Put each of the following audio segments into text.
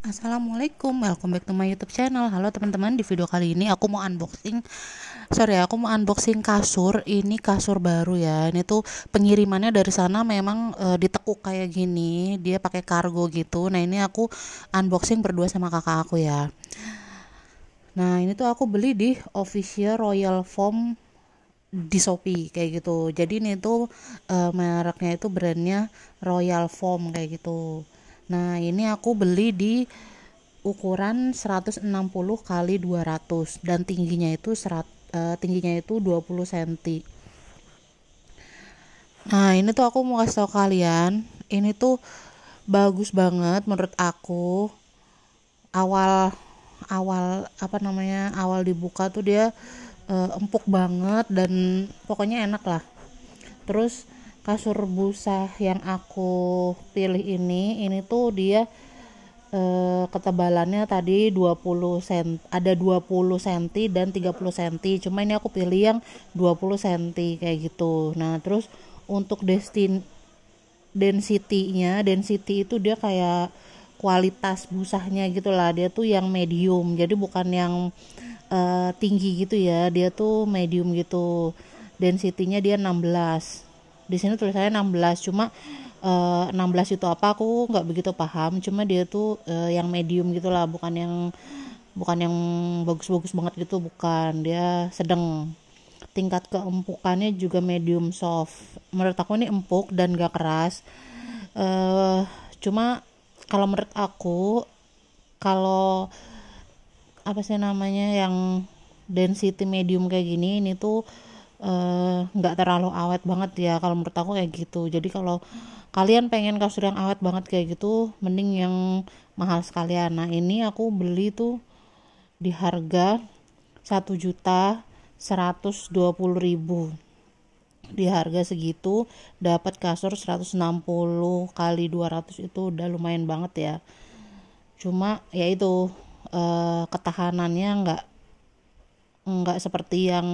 Assalamualaikum, welcome back to my YouTube channel. Halo teman-teman, di video kali ini aku mau unboxing kasur. Ini kasur baru ya. Ini tuh pengirimannya dari sana memang ditekuk kayak gini. Dia pakai kargo gitu. Nah, ini aku unboxing berdua sama kakak aku ya. Nah, ini tuh aku beli di official Royal Foam di Shopee kayak gitu. Jadi ini tuh mereknya itu brandnya Royal Foam kayak gitu. Nah, ini aku beli di ukuran 160 kali 200 dan tingginya itu 20 cm. Nah, ini tuh aku mau kasih tau kalian, ini tuh bagus banget menurut aku. Awal awal apa namanya? Awal dibuka tuh dia empuk banget dan pokoknya enak lah. Terus kasur busa yang aku pilih ini tuh dia ketebalannya tadi 20 cm, ada 20 cm dan 30 cm. Cuma ini aku pilih yang 20 cm kayak gitu. Nah, terus untuk density itu dia kayak kualitas busanya gitulah. Dia tuh yang medium. Jadi bukan yang tinggi gitu ya. Dia tuh medium gitu. Density-nya dia 16. Di sini tulisannya 16, cuma 16 itu apa aku nggak begitu paham. Cuma dia tuh yang medium gitulah, bukan yang bagus-bagus banget gitu, bukan. Dia sedang. Tingkat keempukannya juga medium soft. Menurut aku ini empuk dan gak keras. Cuma kalau menurut aku, kalau apa sih namanya, yang density medium kayak gini, ini tuh nggak terlalu awet banget ya, kalau menurut aku kayak gitu. Jadi kalau kalian pengen kasur yang awet banget kayak gitu, mending yang mahal sekalian. Nah, ini aku beli tuh di harga 1.120.000. Di harga segitu dapat kasur 160 kali 200, itu udah lumayan banget ya. Cuma ya itu ketahanannya nggak seperti yang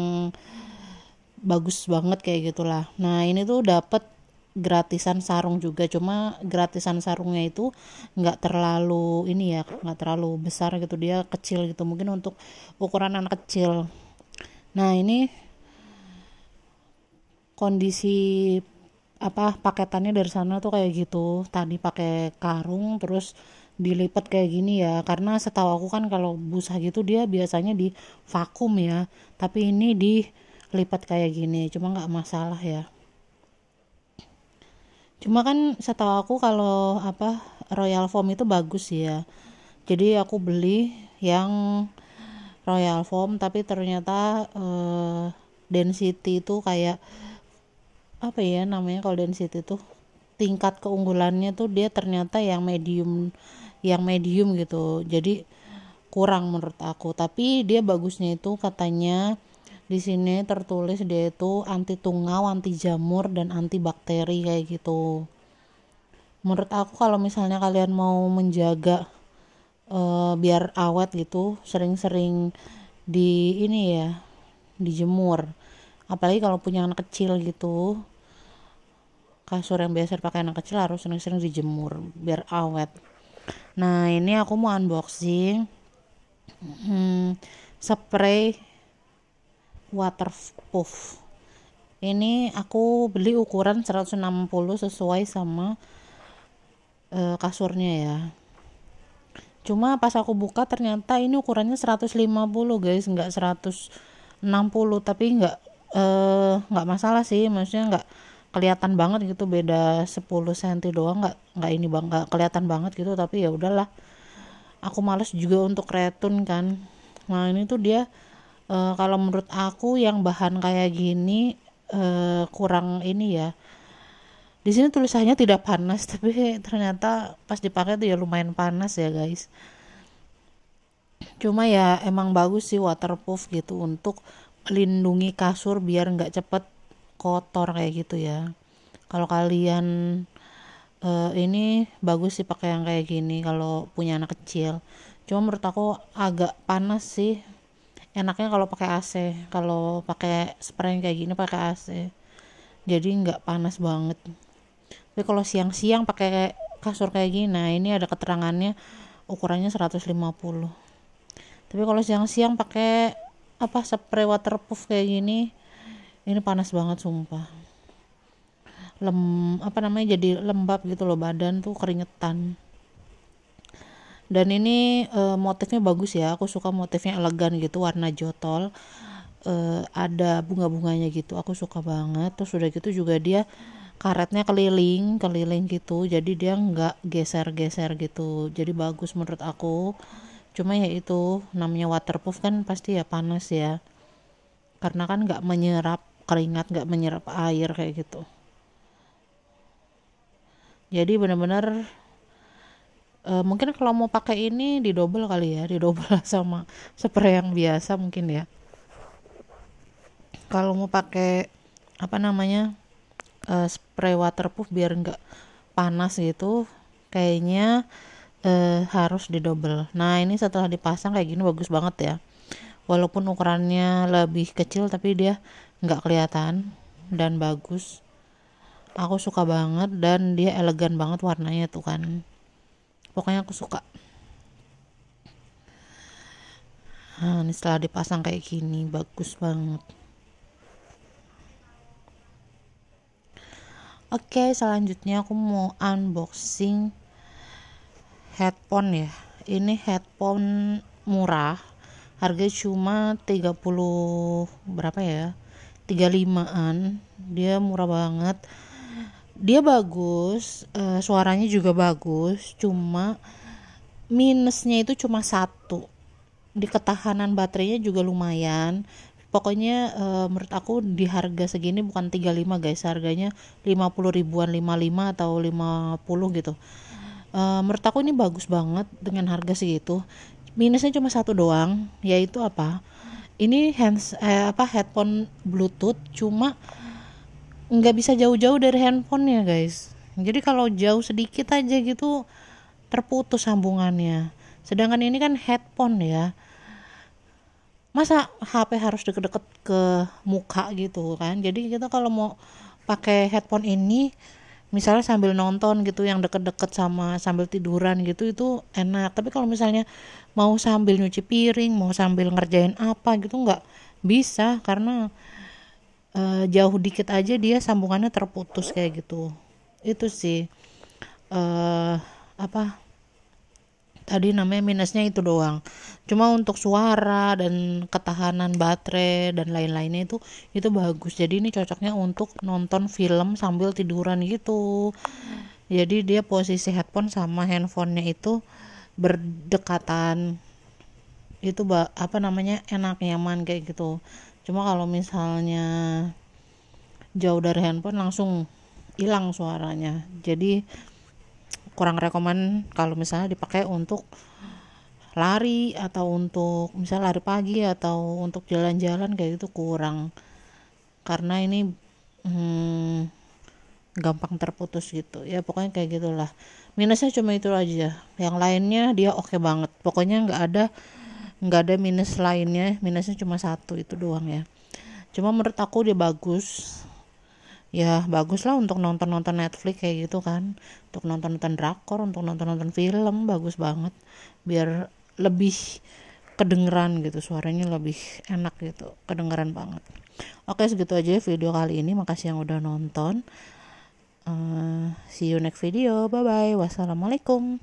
bagus banget kayak gitulah. Nah, ini tuh dapat gratisan sarung juga, cuma gratisan sarungnya itu nggak terlalu ini ya, nggak terlalu besar gitu, dia kecil gitu, mungkin untuk ukuran anak kecil. Nah, ini kondisi paketannya dari sana tuh kayak gitu, tadi pakai karung terus dilipat kayak gini ya, karena setahu aku kan kalau busa gitu dia biasanya di vakum ya, tapi ini dilipat kayak gini, cuma nggak masalah ya. Cuma kan setahu aku kalau Royal Foam itu bagus ya, jadi aku beli yang Royal Foam, tapi ternyata density itu kayak apa ya namanya, kalau density itu tingkat keunggulannya tuh dia ternyata yang medium gitu, jadi kurang menurut aku. Tapi dia bagusnya itu katanya di sini tertulis dia itu anti tungau, anti jamur, dan anti bakteri kayak gitu. Menurut aku kalau misalnya kalian mau menjaga biar awet gitu, sering-sering di ini ya, dijemur. Apalagi kalau punya anak kecil gitu, kasur yang biasa dipakai anak kecil harus sering-sering dijemur biar awet. Nah, ini aku mau unboxing spray waterproof. Ini aku beli ukuran 160 sesuai sama kasurnya ya. Cuma pas aku buka ternyata ini ukurannya 150 guys, nggak 160. Tapi nggak masalah sih, maksudnya nggak kelihatan banget gitu, beda 10 cm doang, nggak ini bang, nggak kelihatan banget gitu. Tapi ya udahlah, aku males juga untuk retun kan. Nah, ini tuh dia kalau menurut aku yang bahan kayak gini kurang ini ya. Di sini tulisannya tidak panas, tapi ternyata pas dipakai tuh ya lumayan panas ya guys. Cuma ya emang bagus sih waterproof gitu, untuk lindungi kasur biar nggak cepet kotor kayak gitu ya. Kalau kalian ini bagus sih pakai yang kayak gini kalau punya anak kecil. Cuma menurut aku agak panas sih. Enaknya kalau pakai AC, kalau pakai spray kayak gini pakai AC, jadi nggak panas banget. Tapi kalau siang-siang pakai kasur kayak gini, nah ini ada keterangannya ukurannya 150. Tapi kalau siang-siang pakai spray waterproof kayak gini, ini panas banget sumpah. Jadi lembab gitu loh, badan tuh keringetan. Dan ini motifnya bagus ya, aku suka motifnya elegan gitu, warna jotol, ada bunga-bunganya gitu, aku suka banget. Terus udah gitu juga dia karetnya keliling gitu, jadi dia nggak geser-geser gitu, jadi bagus menurut aku. Cuma ya itu namanya waterproof kan pasti ya panas ya, karena kan nggak menyerap keringat, nggak menyerap air kayak gitu. Jadi benar-benar mungkin kalau mau pakai ini didobel kali ya, didobel sama spray yang biasa mungkin ya. Kalau mau pakai spray waterproof biar nggak panas gitu, kayaknya harus didobel. Nah ini setelah dipasang kayak gini bagus banget ya, walaupun ukurannya lebih kecil tapi dia nggak kelihatan dan bagus. Aku suka banget dan dia elegan banget warnanya tuh kan, pokoknya aku suka. Nah ini setelah dipasang kayak gini bagus banget. Oke, selanjutnya aku mau unboxing headphone ya. Ini headphone murah, harga cuma 30 berapa ya, 35an. Dia murah banget, dia bagus, suaranya juga bagus. Cuma minusnya itu cuma satu, di ketahanan baterainya juga lumayan. Pokoknya menurut aku di harga segini bukan 35 guys, harganya 50 ribuan, 55 atau 50 gitu. Menurut aku ini bagus banget dengan harga segitu. Minusnya cuma satu doang, yaitu ini headphone bluetooth, cuma nggak bisa jauh-jauh dari handphonenya guys. Jadi kalau jauh sedikit aja gitu terputus sambungannya. Sedangkan ini kan headphone ya, masa HP harus deket-deket ke muka gitu kan. Jadi kita kalau mau pakai headphone ini misalnya sambil nonton gitu yang deket-deket sama sambil tiduran gitu, itu enak. Tapi kalau misalnya mau sambil nyuci piring, mau sambil ngerjain apa gitu nggak bisa, karena jauh dikit aja dia sambungannya terputus kayak gitu. Itu sih tadi namanya minusnya itu doang. Cuma untuk suara dan ketahanan baterai dan lain-lainnya itu bagus. Jadi ini cocoknya untuk nonton film sambil tiduran gitu. Jadi dia posisi headphone sama handphonenya itu berdekatan. Itu enak, nyaman kayak gitu. Cuma kalau misalnya jauh dari handphone langsung hilang suaranya. Jadi kurang rekomen kalau misalnya dipakai untuk lari atau untuk misalnya lari pagi atau untuk jalan-jalan kayak gitu, kurang, karena ini gampang terputus gitu ya. Pokoknya kayak gitulah, minusnya cuma itu aja, yang lainnya dia oke banget. Pokoknya nggak ada minus lainnya, minusnya cuma satu itu doang ya. Cuma menurut aku dia bagus ya, bagus lah untuk nonton Netflix kayak gitu kan, untuk nonton drakor, untuk nonton film, bagus banget, biar lebih kedengeran gitu, suaranya lebih enak gitu, kedengeran banget. Oke, segitu aja video kali ini, makasih yang udah nonton. See you next video, bye bye, wassalamualaikum.